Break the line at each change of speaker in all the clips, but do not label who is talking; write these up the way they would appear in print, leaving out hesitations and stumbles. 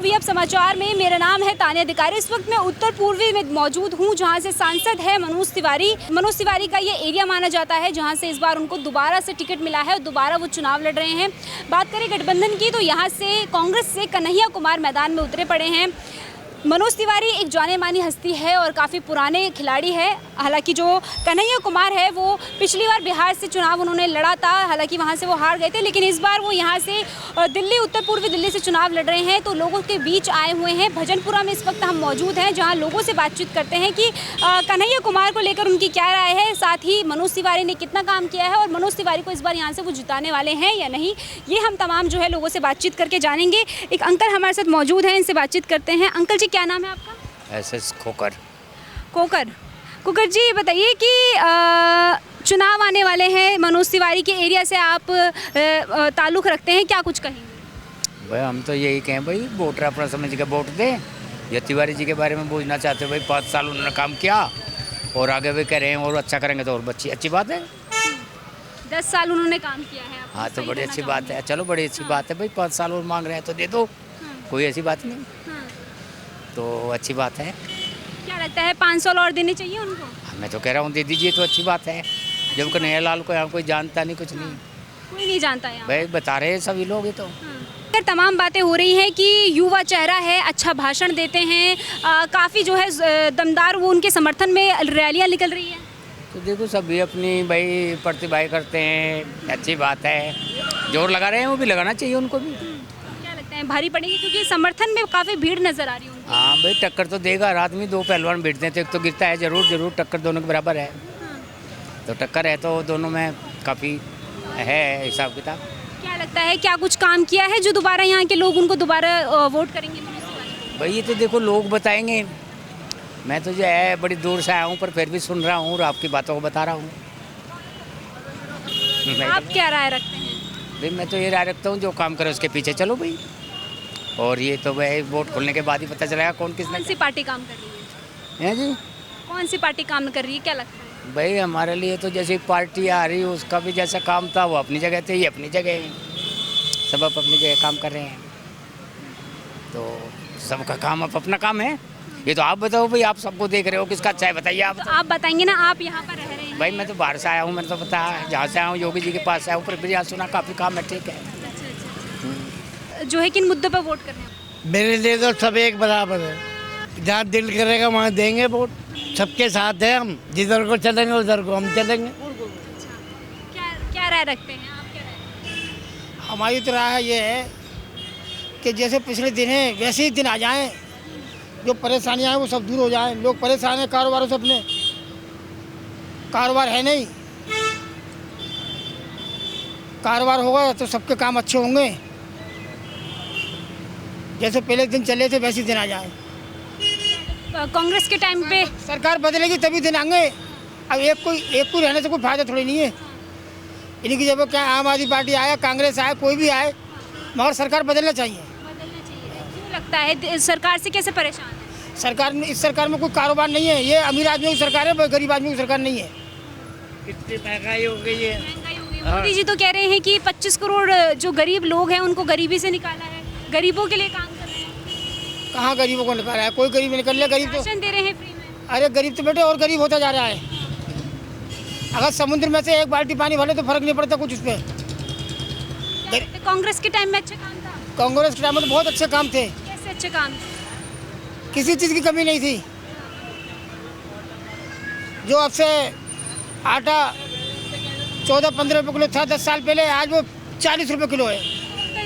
VF समाचार में मेरा नाम है तान्या अधिकारी। इस वक्त मैं उत्तर पूर्वी में मौजूद हूं, जहां से सांसद है मनोज तिवारी। मनोज तिवारी का ये एरिया माना जाता है जहां से इस बार उनको दोबारा से टिकट मिला है और दोबारा वो चुनाव लड़ रहे हैं। बात करें गठबंधन की तो यहाँ से कांग्रेस से कन्हैया कुमार मैदान में उतरे पड़े हैं। मनोज तिवारी एक जाने मानी हस्ती है और काफ़ी पुराने खिलाड़ी है। हालांकि जो कन्हैया कुमार है वो पिछली बार बिहार से चुनाव उन्होंने लड़ा था, हालांकि वहां से वो हार गए थे, लेकिन इस बार वो यहां से दिल्ली, उत्तर पूर्वी दिल्ली से चुनाव लड़ रहे हैं। तो लोगों के बीच आए हुए हैं। भजनपुरा में इस वक्त हम मौजूद हैं, जहाँ लोगों से बातचीत करते हैं कि कन्हैया कुमार को लेकर उनकी क्या राय है, साथ ही मनोज तिवारी ने कितना काम किया है और मनोज तिवारी को इस बार यहाँ से वो जिताने वाले हैं या नहीं, ये हम तमाम जो है लोगों से बातचीत करके जानेंगे। एक अंकल हमारे साथ मौजूद हैं, इनसे बातचीत करते हैं। अंकल जी, क्या नाम है आपका?
एसएस खोकर।
कोकर जी, ये बताइए कि चुनाव आने वाले हैं, मनोज तिवारी के एरिया से आप ताल्लुक़ रखते हैं, क्या कुछ कहेंगे?
भाई हम तो यही कहें भाई, वोटर अपना समझ के वोट दें। ये तिवारी जी के बारे में पूछना चाहते हैं भाई, 5 साल उन्होंने काम किया और आगे भी करें और अच्छा करेंगे तो और अच्छी बात है।
10 साल उन्होंने काम किया है।
हाँ तो बड़ी अच्छी बात है, चलो बड़ी अच्छी बात है भाई। 5 साल और मांग रहे हैं तो दे दो, कोई ऐसी बात नहीं, तो अच्छी बात है।
क्या लगता है 5 साल और देने चाहिए उनको?
मैं तो कह रहा हूँ दे दीजिए तो अच्छी बात है। जब कन्हैया लाल को यहाँ कोई जानता नहीं, कुछ नहीं,
कोई नहीं जानता है
भाई, बता रहे हैं सभी लोग। ये तो
तमाम बातें हो रही हैं कि युवा चेहरा है, अच्छा भाषण देते हैं, काफ़ी जो है दमदार, वो उनके समर्थन में रैलियाँ निकल रही हैं।
तो देखो सभी अपनी भाई प्रतिभा करते हैं, अच्छी बात है। जोर लगा रहे हैं, वो भी लगाना चाहिए उनको भी।
क्या लगता है भारी पड़ेगी, क्योंकि समर्थन में काफ़ी भीड़ नजर आ रही है उनको?
हाँ भाई, टक्कर तो देगा। रात में 2 पहलवान भिड़ते हैं तो एक तो गिरता है जरूर, टक्कर दोनों के बराबर है। तो टक्कर है तो दोनों में काफ़ी है हिसाब किताब।
क्या लगता है क्या कुछ काम किया है जो दोबारा यहाँ के लोग उनको दोबारा वोट करेंगे?
भाई ये तो देखो लोग बताएंगे, मैं तो जो है बड़ी दूर से आया हूँ पर फिर भी सुन रहा हूँ और आपकी बातों को बता रहा हूँ।
आप क्या राय रखते हैं?
भाई मैं तो ये राय रखता हूँ, जो काम करे उसके पीछे चलो भाई। और ये तो भाई वोट खुलने के बाद ही पता चलेगा कौन
सी पार्टी काम कर रही है
जी।
कौन सी पार्टी काम कर रही है, क्या लगता है?
भाई हमारे लिए तो जैसे पार्टी आ रही है उसका भी जैसा काम था वो अपनी जगह थे, ये अपनी जगह है, सब अपनी जगह काम कर रहे हैं। तो सबका काम अपना काम है। ये तो आप बताओ भाई, आप सबको देख रहे हो, किसका अच्छा है बताइए आप।
तो आप बताएंगे ना, आप यहाँ पर रह रहे हैं।
भाई मैं तो बाहर से आया हूँ, मैंने तो पता है, जहाँ से आया हूँ योगी जी के पास आया हूँ, पर भी यहाँ सुना काफ़ी काम है, ठीक है।
जो है किन मुद्दों पर वोट करने? मेरे
लिए तो सब एक बराबर है, जहाँ दिल करेगा वहाँ देंगे वोट। सबके साथ है हम, जिधर को चलेंगे उधर को हम चलेंगे।
क्या राय रखते हैं आप? क्या राय?
हमारी तो राय ये है कि जैसे पिछले दिन है वैसे ही दिन आ जाएं, जो परेशानियां हैं वो सब दूर हो जाएं। लोग परेशान हैं कारोबारों से, अपने कारोबार है नहीं, कारोबार होगा तो सबके काम अच्छे होंगे। जैसे पहले दिन चले थे वैसे दिन आ जाए।
कांग्रेस के टाइम पे
सरकार बदलेगी तभी दिन आएंगे। अब एक कोई रहने से कोई फायदा थोड़ी नहीं है। इन्हीं की जब क्या आम आदमी पार्टी आया, कांग्रेस आए, कोई भी आए, मगर सरकार बदलना चाहिए।
क्यों लगता है सरकार से कैसे परेशान है?
इस सरकार में कोई कारोबार नहीं है। ये अमीर आदमियों की सरकार है, गरीब आदमियों की सरकार नहीं है।
कितनी महंगाई हो गई है।
मोदी जी तो कह रहे हैं कि 25 करोड़ जो गरीब लोग हैं उनको गरीबी से निकाला है, गरीबों के लिए काम कर रहे हैं।
कहाँ गरीबों को निकाला है? कोई गरीब निकल लिया। गरीब तो
राशन दे रहे हैं फ्री में।
अरे गरीब तो बेटे और गरीब होता जा रहा है। अगर समुद्र में से एक बाल्टी पानी भले तो फर्क नहीं पड़ता कुछ उस पर।
कांग्रेस के टाइम में अच्छा काम था?
कांग्रेस के टाइम में तो बहुत अच्छे काम थे।
कैसे अच्छे काम थे?
किसी चीज़ की कमी नहीं थी। जो अब से आटा 14-15 रुपये किलो था 10 साल पहले, आज वो 40 रुपये किलो है।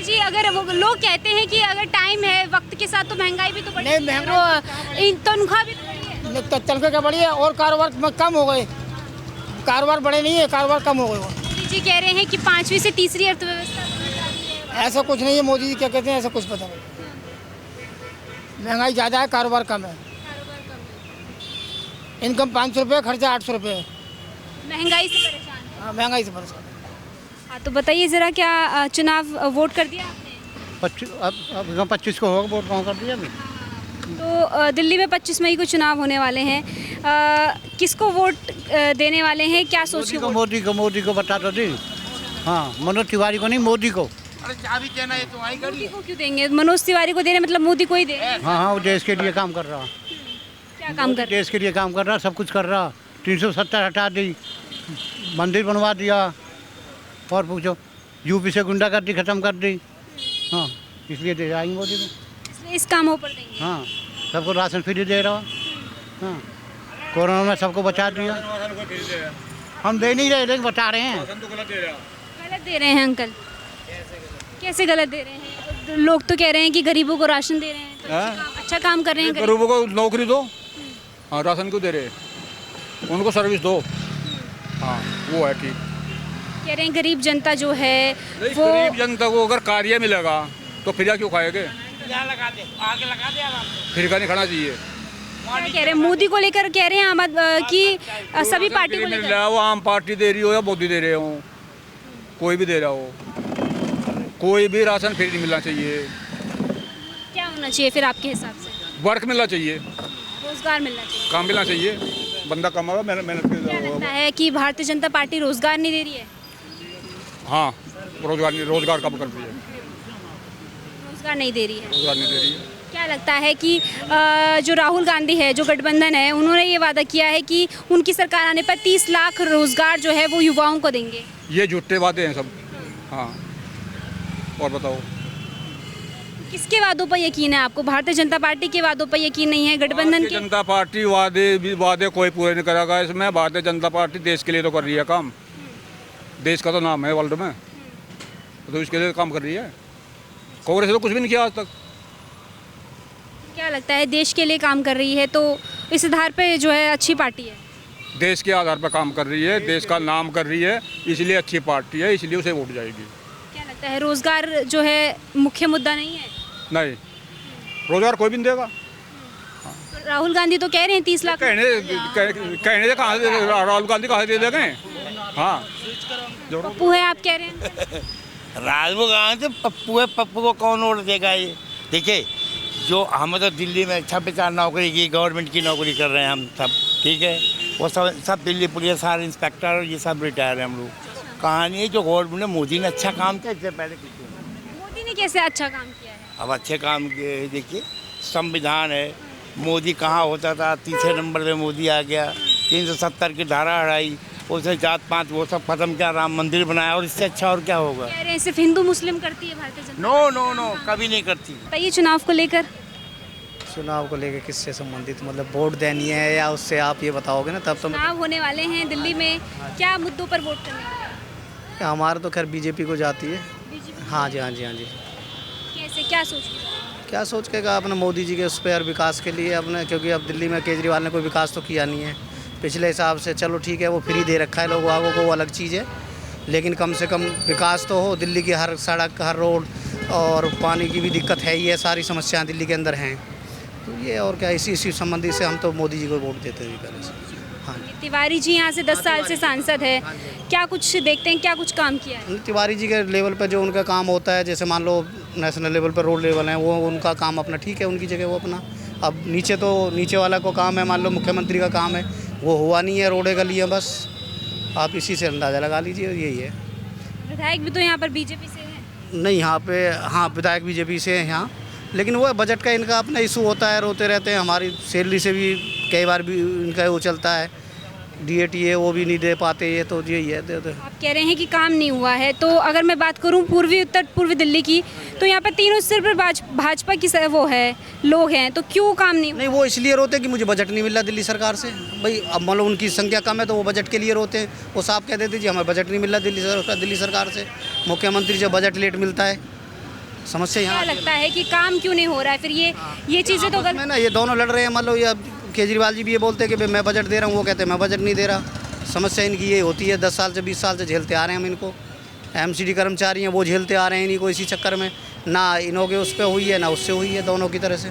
जी, अगर वो लोग कहते हैं कि अगर टाइम है, वक्त के साथ तो महंगाई भी तो बढ़ी है।
नहीं, महंगाई
तनख्वाह भी तो बढ़ी है।
तनख्वाह क्या बढ़ी है और कारोबार कम हो गए। कारोबार बढ़े नहीं है, कारोबार कम हो गए।
मोदी जी कह रहे हैं कि 5वीं से तीसरी अर्थव्यवस्था।
ऐसा कुछ नहीं है। मोदी जी क्या कहते हैं ऐसा कुछ पता नहीं। महंगाई ज़्यादा है, कारोबार कम है। इनकम 500 रुपये, खर्चा 800 रुपये।
महंगाई से परेशान है।
हाँ, महंगाई से परेशान।
हाँ, तो बताइए ज़रा, क्या चुनाव वोट कर दिया आपने?
25 को होगा वोट, कर दिया अभी।
तो दिल्ली में 25 मई को चुनाव होने वाले हैं, किसको वोट देने वाले हैं, क्या सोच रहे हैं?
मोदी को बता दो दी। हाँ, मनोज तिवारी को नहीं, मोदी को।
मोदी को क्यों देंगे? मनोज तिवारी को दे रहे हैं, मतलब मोदी को ही दे रहे हैं।
हाँ हाँ, वो देश के लिए काम कर रहा,
क्या काम कर रहे हैं?
देश के लिए काम कर रहा, सब कुछ कर रहा। 370 हटा दी, मंदिर बनवा दिया, और पूछो यूपी से गुंडागर्दी खत्म कर दी। हाँ, इसलिए दे आएंगे मोदी को।
इसलिए इस कामों पर देंगे।
हाँ, सबको राशन फ्री दे रहा। हाँ, कोरोना में सबको बचा दिया। हम दे नहीं रहे, लेकिन बता रहे हैं।
गलत दे रहे हैं अंकल। कैसे गलत दे रहे हैं? लोग तो कह रहे हैं कि गरीबों को राशन दे रहे हैं, तो अच्छा काम कर रहे हैं।
गरीबों को नौकरी दो, हाँ, राशन क्यों दे रहे? उनको सर्विस दो, हाँ, वो है ठीक।
कह रहे हैं गरीब जनता जो है वो
गरीब जनता को अगर कार्य मिलेगा तो फिर क्यों खाएंगे? फिर का नहीं खाना चाहिए।
क्या कह रहे हैं मोदी को लेकर? कह रहे हैं कि सभी पार्टी को
मिल
लेकर।
रहा है, वो आम पार्टी दे रही हो या मोदी दे रहे हो, कोई भी दे रहा हो, कोई भी राशन फ्री नहीं मिलना चाहिए।
क्या होना चाहिए फिर आपके हिसाब से?
वर्क मिलना चाहिए,
रोजगार मिलना चाहिए।
काम मिलना चाहिए, बंदा कमाएगा, मेहनत
क्या लगता है कि भारतीय जनता पार्टी रोजगार नहीं दे रही है?
हाँ, रोजगार कम कर रही है,
रोजगार नहीं दे रही है।
रोजगार नहीं दे रही है।
क्या लगता है कि जो राहुल गांधी है, जो गठबंधन है, उन्होंने ये वादा किया है कि उनकी सरकार आने पर 30 लाख रोजगार जो है वो युवाओं को देंगे।
ये झूठे वादे हैं सब। हाँ, और बताओ
किसके वादों पर यकीन है आपको? भारतीय जनता पार्टी के वादों पर यकीन नहीं है? गठबंधन
भारतीय
के?
जनता पार्टी वादे कोई पूरे नहीं करेगा इसमें। भारतीय जनता पार्टी देश के लिए तो कर रही है काम, देश का तो नाम है वर्ल्ड में, तो इसके लिए काम कर रही है। कांग्रेस ने तो कुछ भी नहीं किया आज तक।
क्या लगता है देश के लिए काम कर रही है तो इस आधार पे जो है अच्छी पार्टी है?
देश के आधार पर काम कर रही है, देश का नाम कर रही है, इसलिए अच्छी पार्टी है, इसलिए उसे वोट जाएगी।
क्या लगता है रोजगार जो है मुख्य मुद्दा नहीं है?
नहीं, रोजगार कोई भी नहीं देगा।
तो राहुल गांधी तो कह रहे हैं 30 लाख।
कहने से कहाँ से राहुल गांधी कहाँ से दे देंगे? हाँ,
पप्पू है आप कह रहे हैं।
राहुल गांधी पप्पू है, पप्पू को कौन वोट देगा? ये देखिए, जो हम तो दिल्ली में 6 नौकरी की, गवर्नमेंट की नौकरी कर रहे हैं हम सब, ठीक है। वो सब दिल्ली पुलिस, सारे इंस्पेक्टर, ये सब रिटायर हैं हम लोग। कहानी है जो गवर्नमेंट ने, मोदी ने अच्छा काम किया, इससे पहले किसी ने।
मोदी ने कैसे अच्छा काम किया है?
अब अच्छे काम किए, देखिए संविधान है। मोदी कहाँ होता था, तीसरे नंबर पे मोदी आ गया। 370 की धारा हटाई, उसे जात पात वो सब खत्म किया, राम मंदिर बनाया, और इससे अच्छा और क्या होगा?
कह रहे हैं सिर्फ हिंदू मुस्लिम करती है Bharatiya Janata.
No no no, कभी नहीं करती।
बताइए चुनाव को लेकर।
चुनाव को लेकर किससे संबंधित, मतलब वोट देनी है या उससे आप ये बताओगे ना, तब तो
चुनाव होने वाले हैं दिल्ली में, क्या मुद्दों पर वोट करने वाले हैं?
हमारा तो खैर बीजेपी को जाती है।
बीजेपी
हाँ जी, हाँ जी, हाँ जी।
कैसे, क्या सोच रहे हैं?
क्या सोच के कहा अपने मोदी जी के उस पर विकास के लिए अपने, क्योंकि अब दिल्ली में केजरीवाल ने कोई विकास तो किया नहीं है पिछले हिसाब से। चलो ठीक है, वो फ्री दे रखा है लोगों को, वो अलग चीज़ है, लेकिन कम से कम विकास तो हो। दिल्ली की हर सड़क, हर रोड, और पानी की भी दिक्कत है ही है, सारी समस्याएं दिल्ली के अंदर हैं। तो ये और क्या, इसी संबंधी से हम तो मोदी जी को वोट देते हैं पहले से। हाँ जी।
तिवारी जी यहाँ से 10 साल से सांसद है, क्या कुछ देखते हैं, क्या कुछ काम किया है?
तिवारी जी के लेवल पर जो उनका काम होता है, जैसे मान लो नेशनल लेवल पर रोड लेवल है, वो उनका काम अपना ठीक है, उनकी जगह वो अपना। अब नीचे तो नीचे वाला को काम है, मान लो मुख्यमंत्री का काम है, वो हुआ नहीं है, रोडे गली है, बस आप इसी से अंदाज़ा लगा लीजिए, यही है।
विधायक भी तो यहाँ पर बीजेपी से है।
नहीं, यहाँ पे हाँ विधायक बीजेपी से हैं यहाँ, लेकिन वो बजट का इनका अपना इशू होता है, रोते रहते हैं। हमारी सैलरी से भी कई बार भी इनका वो चलता है, DAT है वो भी नहीं दे पाते, ये तो यही है।
आप कह रहे हैं कि काम नहीं हुआ है, तो अगर मैं बात करूं पूर्वी उत्तर पूर्वी दिल्ली की, तो यहाँ पर तीनों सिर पर भाजपा की वो है, लोग हैं, तो क्यों काम नहीं हुआ?
नहीं, वो इसलिए रोते हैं कि मुझे बजट नहीं मिल रहा दिल्ली सरकार से। भाई अब मान लो उनकी संख्या कम है तो वो बजट के लिए रोते हैं। वो साफ कह देते जी हमें बजट नहीं मिल रहा दिल्ली सरकार से, मुख्यमंत्री से बजट लेट मिलता है। समस्या
क्या
यहाँ
लगता है कि काम क्यों नहीं हो रहा है फिर? ये चीज़ें तो
में ना, ये दोनों लड़ रहे हैं। मान लो ये केजरीवाल जी भी ये बोलते हैं कि भाई मैं बजट दे रहा हूँ, वो कहते हैं मैं बजट नहीं दे रहा। समस्या इनकी ये होती है, 10 साल से 20 साल से झेलते आ रहे हैं हम इनको। MCD कर्मचारी हैं, वो झेलते आ रहे हैं इन्हीं को, इसी चक्कर में ना इन्हों के उस पर हुई है ना उससे हुई है, दोनों की तरह से।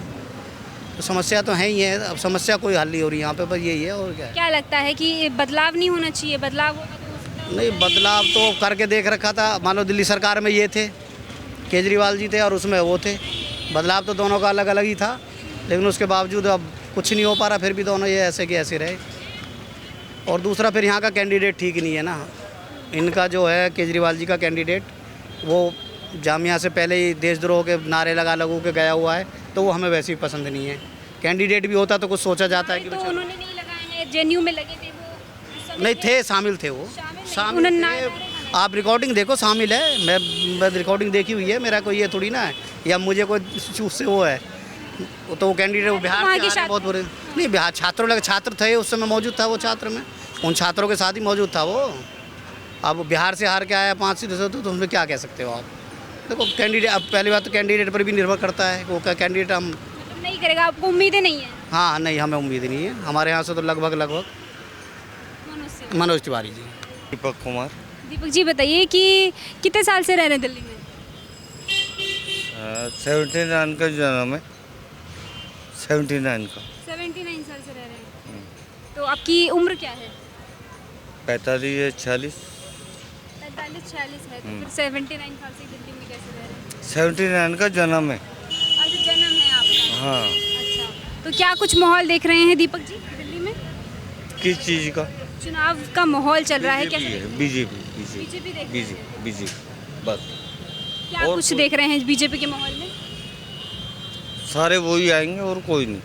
तो समस्या तो है ही है, अब समस्या कोई हल नहीं हो रही यहाँ पे, बस यही है और क्या है।
क्या लगता है कि बदलाव नहीं होना चाहिए? बदलाव होगा तो हो सकता है।
नहीं, बदलाव तो करके देख रखा था। मान लो दिल्ली सरकार में ये थे, केजरीवाल जी थे, और उसमें वो थे। बदलाव तो दोनों का अलग अलग ही था, लेकिन उसके बावजूद अब कुछ नहीं हो पा रहा, फिर भी दोनों ये ऐसे के ऐसे रहे। और दूसरा फिर यहाँ का कैंडिडेट ठीक नहीं है ना, इनका जो है केजरीवाल जी का कैंडिडेट, वो जामिया से पहले ही देशद्रोह के नारे लगा लगू के गया हुआ है, तो वो हमें वैसे भी पसंद नहीं है। कैंडिडेट भी होता तो कुछ सोचा जाता है कि
तो
चलो-
उन्होंने नहीं लगाए हैं, जेएनयू में लगे थे वो उस समय
नहीं
पे?
थे, शामिल थे वो, शामिल
उन्होंने
थे। आप रिकॉर्डिंग देखो, शामिल है। मैं रिकॉर्डिंग देखी हुई है, मेरा कोई ये थोड़ी ना है या मुझे कोई उससे वो है। वो तो वो कैंडिडेट वो बिहार
वहाँ
से
के
आ रहे हैं, बहुत बुरे नहीं, बिहार छात्र थे उस समय, मौजूद था वो छात्र में, उन छात्रों के साथ ही मौजूद था वो। अब बिहार से हार के आया 5 सीटों से, तो उसमें क्या कह सकते हो आप। देखो कैंडिडेट, अब पहली बात तो कैंडिडेट पर भी निर्भर करता है, वो क्या कैंडिडेट हम
मतलब नहीं करेगा, आपको उम्मीदें नहीं है?
हाँ नहीं, हमें उम्मीद नहीं है। हमारे यहाँ से तो लगभग मनोज तिवारी जी।
दीपक कुमार।
दीपक जी बताइए कि कितने साल से रह रहे हैं दिल्ली में?
79 का जन्म है, 79 का।
79 साल से रह रहे हैं। तो आपकी उम्र क्या है?
45 46।
45-46 है, तो फिर 79 साल से दिल्ली में कैसे रह रहे हैं?
79 का जन्म है।
अच्छा, जन्म है आपका?
हाँ।
अच्छा, तो क्या कुछ माहौल देख रहे हैं दीपक जी दिल्ली में?
किस चीज़ का?
चुनाव का माहौल चल रहा है, कैसे?
बीजेपी
बीजेपी देख रहे हैं?
बीजेपी बस।
क्या
और
कुछ
कोई-
देख रहे हैं बीजेपी के माहौल में?
सारे वही आएंगे और कोई नहीं।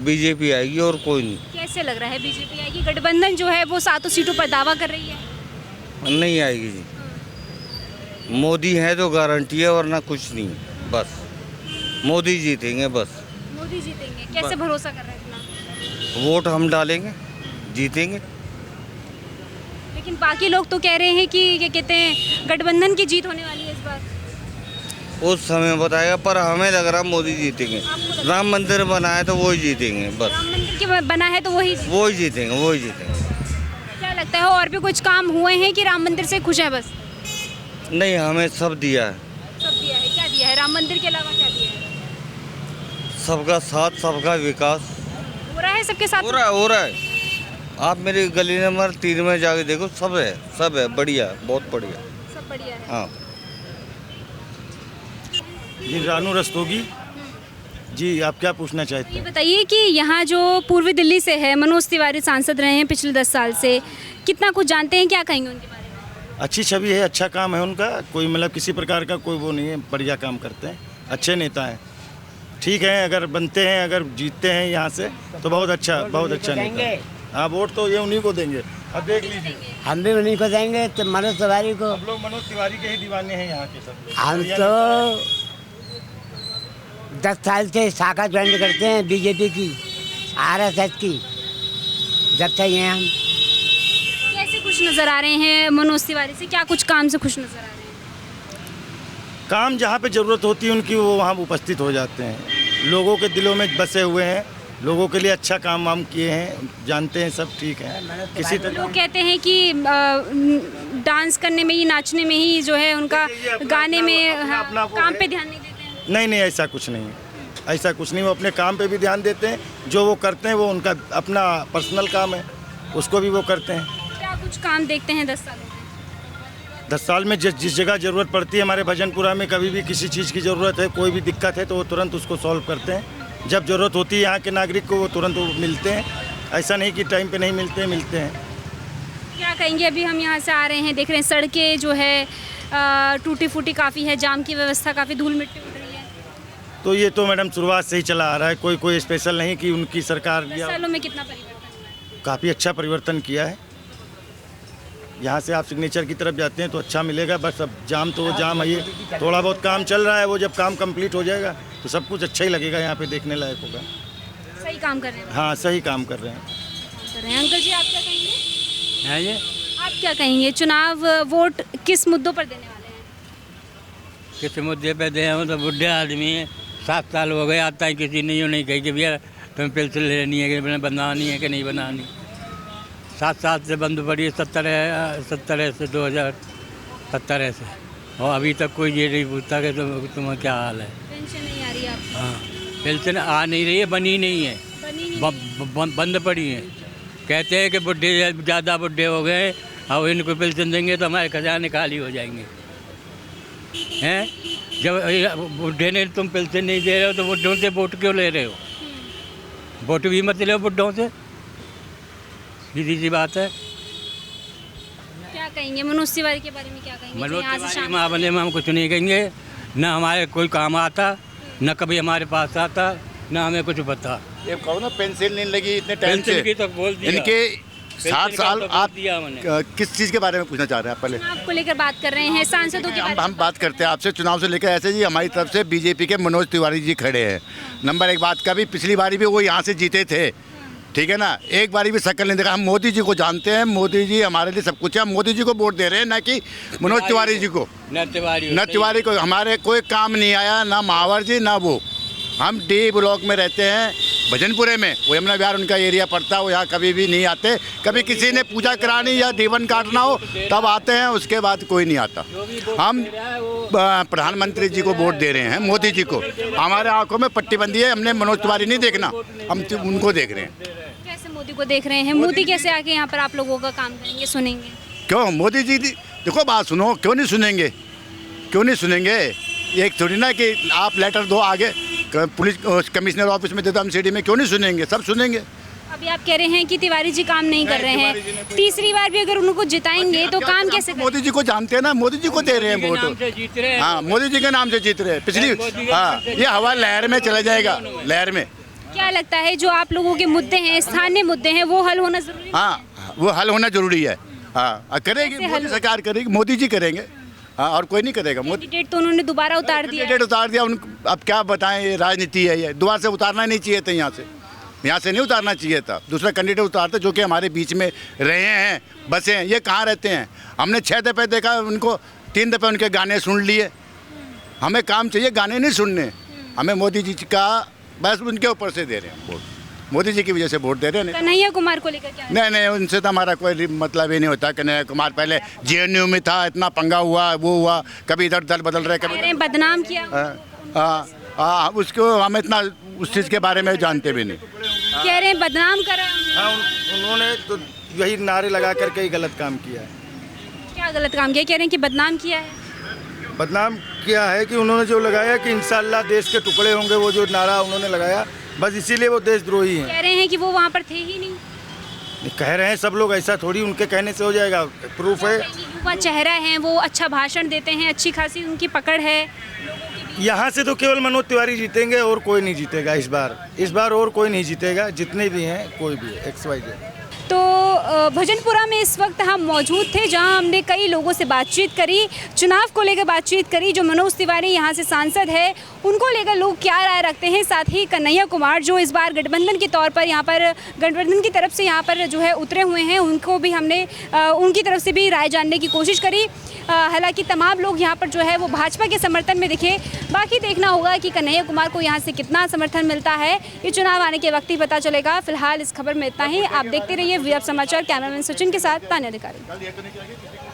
बीजेपी आएगी और कोई नहीं।
कैसे लग रहा है बीजेपी आएगी? गठबंधन जो है वो 7 सीटों पर दावा कर रही है।
नहीं आएगी जी। मोदी है तो गारंटी है, वरना कुछ नहीं। बस मोदी जीतेंगे बस।
मोदी जीतेंगे, कैसे भरोसा कर रहे हैं इतना?
वोट हम डालेंगे, जीतेंगे।
लेकिन बाकी लोग तो कह रहे हैं कि क्या कहते हैं, गठबंधन की जीत होने वाली है इस बार।
उस समय बताएगा, पर हमें लग रहा मोदी जीतेंगे। राम मंदिर बना है तो वही जीतेंगे बस।
राम मंदिर के बना है तो वही जीत-
वही जीतेंगे, वही जीतेंगे।
क्या लगता है और भी कुछ काम हुए हैं कि राम मंदिर से खुश है बस?
नहीं, हमें सब दिया है।
सब दिया है। क्या दिया है राम मंदिर के अलावा? क्या दिया है?
सबका साथ, सबका विकास
हो रहा है सबके साथ?
हो रहा है। आप मेरी गली नंबर 3 में जाके देखो, सब है बढ़िया, बहुत बढ़िया।
सब बढ़िया है।
हाँ।
जी, रानू रस्तोगी जी, आप क्या पूछना चाहते
ये
हैं?
बताइए कि यहाँ जो पूर्वी दिल्ली से है मनोज तिवारी सांसद रहे हैं पिछले 10 साल से, कितना कुछ जानते हैं, क्या कहेंगे उनके बारे में?
अच्छी छवि है, अच्छा काम है उनका, कोई मतलब किसी प्रकार का कोई वो नहीं है, बढ़िया काम करते हैं, अच्छे नेता हैं। ठीक है, अगर बनते हैं, अगर जीतते हैं यहाँ से तो बहुत अच्छा नेता है। हाँ, वोट तो ये उन्हीं को देंगे। अब देख लीजिए,
हम भी उन्हीं को देंगे, तो मनोज तिवारी को।
हम लोग मनोज तिवारी के ही दीवाने हैं यहाँ के सब।
हम तो 10 साल से शाखा ज्वाइन करते हैं बीजेपी की, RSS की, जब से हैं हम।
कैसे खुश नजर आ रहे हैं मनोज तिवारी से? क्या कुछ काम से खुश नजर आ रहे हैं?
काम जहाँ पे ज़रूरत होती है उनकी, वो वहाँ उपस्थित हो जाते हैं। लोगों के दिलों में बसे हुए हैं, लोगों के लिए अच्छा काम वाम किए हैं, जानते हैं, सब ठीक है। किसी तरह
लोग कहते हैं कि डांस करने में ही, नाचने में ही जो है उनका,
देखिए, ये अपना-
गाने में,
अपना-
हाँ,
अपना वो
काम
है।
पे ध्यान नहीं देते हैं।
नहीं, ऐसा कुछ नहीं है, ऐसा कुछ नहीं। वो अपने काम पे भी ध्यान देते हैं, जो वो करते हैं वो उनका अपना पर्सनल काम है, उसको भी वो करते हैं।
क्या कुछ काम देखते हैं 10 सालों में?
10 साल में जिस जगह ज़रूरत पड़ती है, हमारे भजनपुरा में कभी भी किसी चीज़ की ज़रूरत है, कोई भी दिक्कत है तो वो तुरंत उसको सॉल्व करते हैं। जब ज़रूरत होती है यहाँ के नागरिक को, वो तुरंत वो मिलते हैं। ऐसा नहीं कि टाइम पे नहीं मिलते हैं।
क्या कहेंगे? अभी हम यहाँ से आ रहे हैं, देख रहे हैं सड़कें जो है टूटी फूटी काफ़ी है, जाम की व्यवस्था, काफ़ी धूल मिट्टी उड़ रही है।
तो ये तो मैडम शुरुआत से ही चला आ रहा है, कोई स्पेशल नहीं कि उनकी सरकार
10 सालों में कितना परिवर्तन हुआ है?
काफ़ी अच्छा परिवर्तन किया है। यहाँ से आप सिग्नेचर की तरफ जाते हैं तो अच्छा मिलेगा। बस अब जाम तो वो जाम है, ये थोड़ा बहुत काम चल रहा है, वो जब काम कंप्लीट हो जाएगा तो सब कुछ अच्छा ही लगेगा, यहाँ पे देखने लायक होगा।
सही काम कर रहे हैं।
हाँ, सही काम कर रहे हैं।
अंकल जी, आप क्या कहेंगे?
है ये
आप क्या कहेंगे? चुनाव वोट किस मुद्दों पर देने वाले हैं?
किस मुद्दे पे दे? हम तो बुढ़े आदमी हैं, 7 साल हो गए, आता है किसी ने यूँ नहीं कही कि भैया तुम्हें पेंसिल लेनी है कि बनानी है कि नहीं बनानी। 7 साल से बंद पड़ी है, 70 से 2017 से, और अभी तक कोई ये नहीं पूछता कि तुम्हें क्या हाल है।
पेंशन नहीं आ रही है आपको?
हाँ, पेंशन आ नहीं रही है, बनी नहीं है,
बनी नहीं।
बंद पड़ी है। कहते हैं कि बुढ़े ज़्यादा बुढ़े हो गए, अब इनको पेंशन देंगे तो हमारे खजाने खाली हो जाएंगे। हैं, जब बुढ़े ने तुम पेंशन नहीं दे रहे हो तो बुढ़ों से वोट क्यों ले रहे हो? वोट भी मत ले बुढ़ों से, सीधी सी बात है।
क्या कहेंगे मनोज तिवारी के बारे में, क्या कहेंगे जो
मनोज
यहाँ से
तिवारी
शामिल-
मामले में हम कुछ नहीं कहेंगे, न हमारे कोई काम आता, न कभी हमारे पास आता, न हमें कुछ पता।
ये कहो ना पेंसिल नहीं लगी इतने टाइम
पेंसिल
से
की तो बोल दिया,
इनके
पेंसिल
7
का
साल
तो बोल
आप
दिया मैंने।
किस चीज़ के बारे में पूछना चाह रहे हैं आप पहले?
चुनाव को लेकर बात कर रहे हैं, सांसदों के बारे में
हम बात करते हैं आपसे चुनाव से लेकर। ऐसे जी हमारी तरफ से बीजेपी के मनोज तिवारी जी खड़े हैं। नंबर 1 बात का भी पिछली बारी भी वो यहाँ से जीते थे, ठीक है ना, एक बारी भी शक्ल नहीं देखा। हम मोदी जी को जानते हैं, मोदी जी हमारे लिए सब कुछ है, हम मोदी जी को वोट दे रहे हैं, ना कि मनोज तिवारी जी को।
न
तिवारी को हमारे कोई काम नहीं आया, ना महावर जी ना वो। हम डी ब्लॉक में रहते हैं, भजनपुरे में, वो यमुना विहार उनका एरिया पड़ता है, वो यहाँ कभी भी नहीं आते। कभी किसी ने पूजा करानी या दीवन काटना हो तब आते हैं, उसके बाद कोई नहीं आता। हम प्रधानमंत्री जी को वोट दे रहे हैं, मोदी जी को। हमारे आंखों में पट्टी बंदी है, हमने मनोज तिवारी नहीं देखना, हम उनको देख रहे हैं।
कैसे मोदी को देख रहे हैं? मोदी कैसे आके यहाँ पर आप लोगों का काम करेंगे, सुनेंगे?
क्यों मोदी जी देखो बात सुनो, क्यों नहीं सुनेंगे, क्यों नहीं सुनेंगे? एक थोड़ी ना कि आप लेटर दो आगे पुलिस कमिश्नर ऑफिस में दे दो, हम सिटी में क्यों नहीं सुनेंगे? सब सुनेंगे।
अभी आप कह रहे हैं कि तिवारी जी काम नहीं कर रहे हैं, तीसरी बार भी अगर उनको जिताएंगे तो काम कैसे करेंगे?
मोदी जी को जानते हैं ना, मोदी जी को दे रहे हैं वोट। हाँ, मोदी जी के नाम से जीत रहे हैं। पिछली हाँ, ये हवा लहर में चला जाएगा, लहर में।
क्या लगता है जो आप लोगों के मुद्दे हैं, स्थानीय मुद्दे हैं, वो हल होना जरूरी है?
हाँ, वो हल होना जरूरी है। हाँ, करेगी मोदी सरकार, करेगी, मोदी जी करेंगे। हाँ, और कोई नहीं करेगा। मोदी
कैंडिडेट तो उन्होंने दोबारा उतार दिया।
कैंडिडेट उतार दिया उन, अब क्या बताएं, ये राजनीति है। ये दोबारा से उतारना नहीं चाहिए था, यहाँ से नहीं उतारना चाहिए था। दूसरा कैंडिडेट उतारते जो कि हमारे बीच में रहे हैं, बसे हैं। ये कहाँ रहते हैं? हमने 6 दफ़े देखा उनको, 3 दफ़े उनके गाने सुन लिए। हमें काम चाहिए, गाने नहीं सुनने। हमें मोदी जी का बस उनके ऊपर से दे रहे हैं वोट, मोदी जी की वजह से वोट दे रहे हैं।
कन्हैया कुमार को लेकर क्या?
नहीं, उनसे तो हमारा कोई मतलब ही नहीं होता। कन्हैया कुमार पहले जेएनयू में था, इतना पंगा हुआ, वो हुआ, कभी इधर दल बदल रहे, कभी
बदनाम किया।
हाँ, उसको हम इतना उस चीज़ के बारे में जानते भी नहीं।
कह रहे हैं बदनाम करा।
हाँ, उन्होंने तो यही नारे लगा करके ही गलत काम किया है।
क्या गलत काम किया? कह रहे हैं कि बदनाम किया है।
बदनाम किया है कि उन्होंने जो लगाया कि इंशाल्लाह देश के टुकड़े होंगे, वो जो नारा उन्होंने लगाया, बस इसीलिए वो देशद्रोही हैं।
कह रहे हैं कि वो वहाँ पर थे ही नहीं।
कह रहे हैं सब लोग, ऐसा थोड़ी उनके कहने से हो जाएगा, प्रूफ है।
युवा चेहरा है, वो अच्छा भाषण देते हैं, अच्छी खासी उनकी पकड़ है।
यहाँ से तो केवल मनोज तिवारी जीतेंगे और कोई नहीं जीतेगा इस बार और कोई नहीं जीतेगा, जितने भी हैं कोई भी XYZ।
तो भजनपुरा में इस वक्त हम मौजूद थे, जहां हमने कई लोगों से बातचीत करी, चुनाव को लेकर बातचीत करी। जो मनोज तिवारी यहाँ से सांसद है, उनको लेकर लोग क्या राय रखते हैं। साथ ही कन्हैया कुमार जो इस बार गठबंधन के तौर पर यहाँ पर गठबंधन की तरफ से यहाँ पर जो है उतरे हुए हैं, उनको भी हमने उनकी तरफ से भी राय जानने की कोशिश करी। हालांकि तमाम लोग यहाँ पर जो है वो भाजपा के समर्थन में दिखे। बाकी देखना होगा कि कन्हैया कुमार को यहाँ से कितना समर्थन मिलता है, ये चुनाव आने के वक्त ही पता चलेगा। फिलहाल इस खबर में इतना ही। आप देखते रहिए वीआर समाचार। कैमरामैन सचिन के साथ तान्या अधिकारी।